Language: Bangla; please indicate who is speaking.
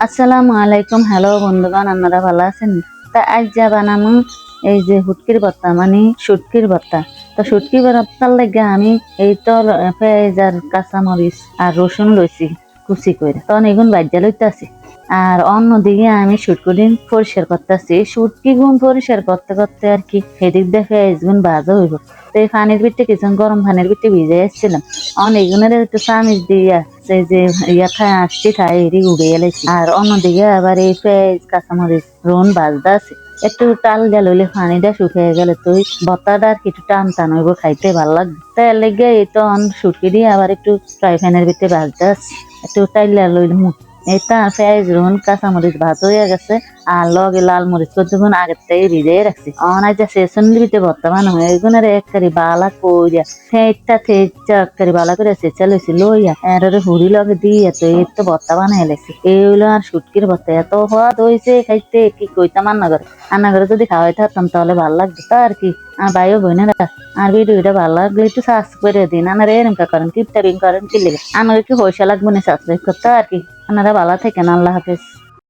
Speaker 1: আসসালামু আলাইকুম। হ্যালো বন্ধুগণ, আপনারা ভালো আছেন? তা আজ যা বানামু এই যে হুটকির ভর্তা, মানে শুটকির ভর্তা। তো শুটকি ভর্তার লাগে আমি এই তো পেঁয়াজ আর কাঁচামরিচ আর রসুন লইছি কুচি করে, তখন এগুন বাজ্যা লইতাছি। আর অন্যদিকে আমি শুটকি পরিষ্কার করতেছি। শুটকি গুণ পরিষ্কার করতে করতে আর কি সেদিক দিয়ে পেঁয়াজ গুণ ভাজা হইব। তো এই পানির ভিতরে কিছু গরম পানির ভিতরে ভিজে এসেছিলাম। অনেকগুনের একটু চামিচ দিয়া সেই যে খায় আসছি খাই এটি উড়ে এলেছি। আর অন্যদিকে আবার এই পেঁয়াজ কাঁচামরিচ রোন ভাজতে আছে। একটু টাল গেল হইলে পানিটা শুকিয়ে গেলে তো ওই ভর্তাটা আর কি একটু টান টান হইব, খাইতে ভালো লাগবে। তাই লেগে এই তো শুটকি দিয়ে আবার একটু ফ্রাই প্যানের ভিতরে ভাজতে আসছি। একটু টাইলা লইল এই তো পেঁয়াজ রোন কাঁচামরিচ ভাজ হয়ে গেছে। আর লগে লাল মরিচ কতক্ষণ আগের থেকে ভিজিয়ে রাখছি। অনাই যা সেশন দিতে বর্তমান হয়ে এগুনের এককারি বালা কইয়া থেইটা থেইটা এককারি বালা করে সেচা লইছি লইয়া এর হুড়ি লগে দিয়ে তো এই তো ভর্তা বানাই লাগছি। এই হইলো আর শুটকির ভর্তা, এত স্বাদ হয়েছে খাইতে কি কইতাম। রান্না করে যদি খাওয়াই থাকতাম তাহলে ভালো লাগতো। তা আর কি আর ভাইও বোনেরা আর ভিডিওটা ভালো লাগলে একটু সাবস্ক্রাইব করে দিন। আপনারা এরকম করেন টিপটারিং করেন কি লেগে আমাকে কি পয়সা লাগবে না সাবস্ক্রাইব করতে। আর কি আপনারা ভালো থাকেন, আল্লাহ হাফেজ।